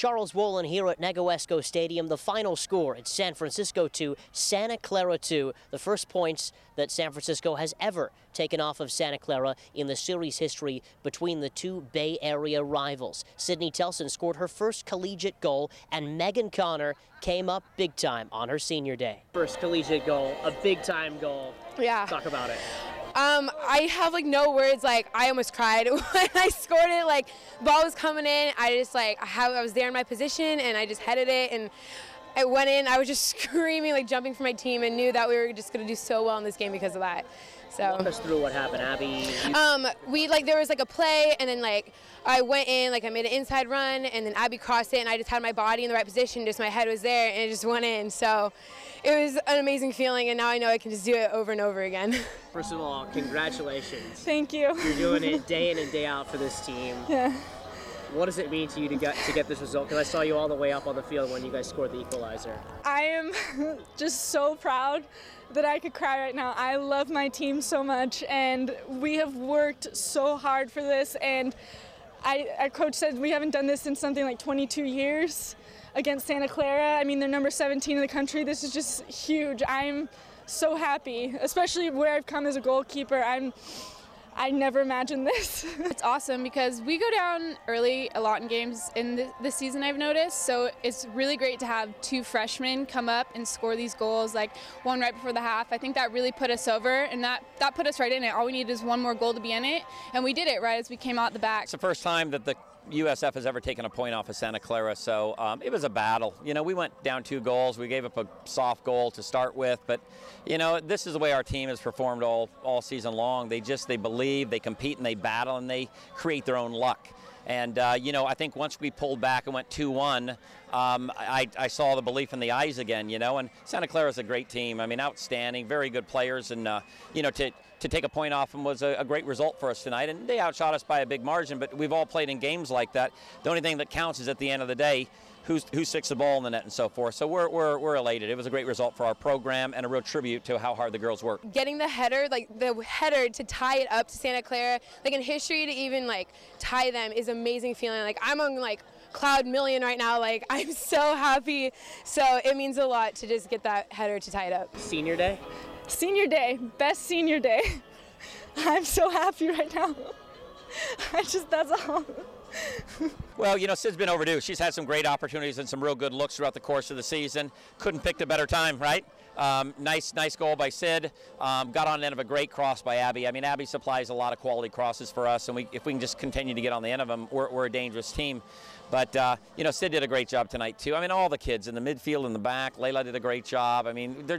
Charles Wolin here at Negoesco Stadium. The final score, it's San Francisco 2, Santa Clara 2. The first points that San Francisco has ever taken off of Santa Clara in the series history between the two Bay Area rivals. Sydney Telson scored her first collegiate goal, and Megan Connor came up big time on her senior day. First collegiate goal, a big time goal. Yeah. Talk about it. I have no words. I almost cried when I scored it. Ball was coming in. I was there in my position and I just headed it and it went in. I was just screaming, jumping for my team, and knew that we were just going to do so well in this game because of that. So walk us through what happened, Abby. There was a play, and then I went in, I made an inside run, and then Abby crossed it, and I just had my body in the right position, just my head was there, and it just went in. So it was an amazing feeling, and now I know I can just do it over and over again. First of all, congratulations. Thank you. You're doing it day in and day out for this team. Yeah. What does it mean to you to get this result? Because I saw you all the way up on the field when you guys scored the equalizer. I am just so proud that I could cry right now. I love my team so much, and we have worked so hard for this, and our coach said we haven't done this in something like 22 years against Santa Clara. I mean, they're number 17 in the country. This is just huge. I'm so happy, especially where I've come as a goalkeeper. I never imagined this. It's awesome because we go down early a lot in games in this season, I've noticed. So it's really great to have two freshmen come up and score these goals, one right before the half. I think that really put us over, and that put us right in it. All we needed is one more goal to be in it, and we did it right as we came out the back. It's the first time that the USF has ever taken a point off of Santa Clara, so it was a battle. We went down 2 goals. We gave up a soft goal to start with, but this is the way our team has performed all season long. They believe, they compete, and they battle, and they create their own luck. And I think once we pulled back and went 2-1, I saw the belief in the eyes again, and Santa Clara is a great team. I mean, outstanding, very good players, and to take a point off them was a great result for us tonight. And they outshot us by a big margin, but we've all played in games like that. The only thing that counts is at the end of the day, who sticks the ball in the net and so forth. So we're elated. It was a great result for our program and a real tribute to how hard the girls work. Getting the header, to tie it up to Santa Clara, in history to even tie them is amazing feeling. I'm on cloud million right now. I'm so happy. So it means a lot to just get that header to tie it up. Senior day? Senior day, best senior day. I'm so happy right now. That's all. Well, Sid's been overdue. She's had some great opportunities and some real good looks throughout the course of the season. Couldn't pick a better time, right? Nice goal by Sid. Got on the end of a great cross by Abby. I mean, Abby supplies a lot of quality crosses for us, and if we can just continue to get on the end of them, we're a dangerous team. But, Sid did a great job tonight, too. I mean, all the kids in the midfield and the back, Layla did a great job. I mean, they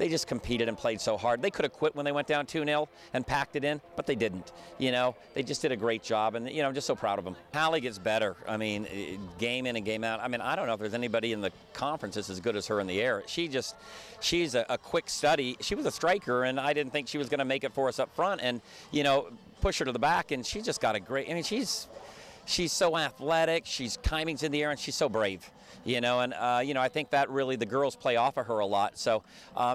just competed and played so hard. They could have quit when they went down 2-0 and packed it in, but they didn't. They just did a great job, and, I'm just so proud of them. Hallie gets better. I mean, game in and game out. I mean, I don't know if there's anybody in the conference that's as good as her in the air. She's a quick study. She was a striker, and I didn't think she was going to make it for us up front, and, push her to the back, and she just got a great, I mean, she's so athletic, she's timing's in the air, and she's so brave, I think that really the girls play off of her a lot. So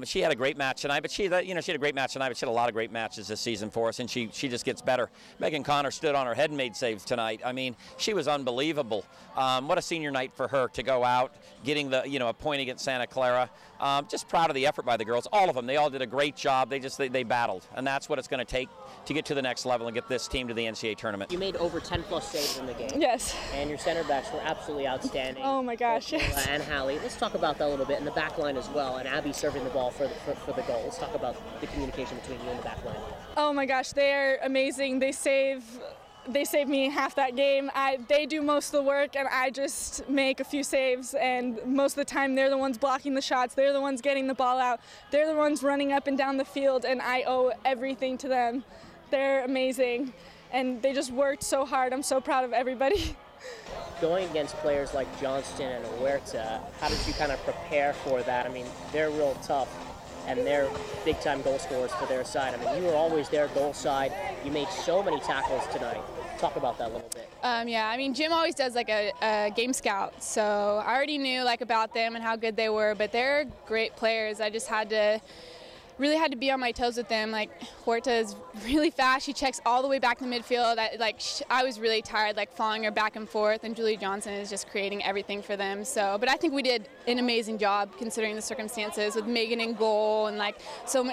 she had a great match tonight, but she had a great match tonight, but she had a lot of great matches this season for us, and she just gets better. Megan Connor stood on her head and made saves tonight. I mean, she was unbelievable. What a senior night for her to go out, getting a point against Santa Clara. Just proud of the effort by the girls. All of them, they all did a great job. They battled, and that's what it's going to take to get to the next level and get this team to the NCAA tournament. You made over 10+ saves in the game. Yes. And your center backs were absolutely outstanding. Oh my gosh, yes. And Hallie. Let's talk about that a little bit, and the back line as well, and Abby serving the ball for the goal. Let's talk about the communication between you and the back line. Oh my gosh, they are amazing. They save me half that game. They do most of the work, and I just make a few saves, and most of the time they're the ones blocking the shots. They're the ones getting the ball out. They're the ones running up and down the field, and I owe everything to them. They're amazing, and they just worked so hard. I'm so proud of everybody. Going against players like Johnston and Huerta, how did you kind of prepare for that? I mean, they're real tough, and they're big-time goal scorers for their side. I mean, you were always their goal side. You made so many tackles tonight. Talk about that a little bit. Yeah, I mean, Jim always does a game scout, so I already knew about them and how good they were, but they're great players. I just had to really had to be on my toes with them. Like, Horta is really fast. She checks all the way back in the midfield. I was really tired, like following her back and forth, and Julie Johnson is just creating everything for them. So, but I think we did an amazing job considering the circumstances with Megan in goal and like so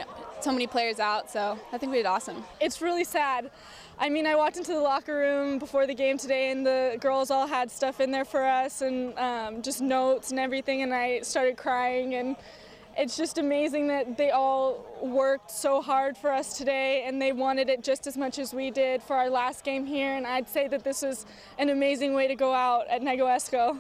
many players out. So I think we did awesome. It's really sad. I mean, I walked into the locker room before the game today, and the girls all had stuff in there for us and just notes and everything, and I started crying. And it's just amazing that they all worked so hard for us today, and they wanted it just as much as we did for our last game here. And I'd say that this is an amazing way to go out at Negewesco.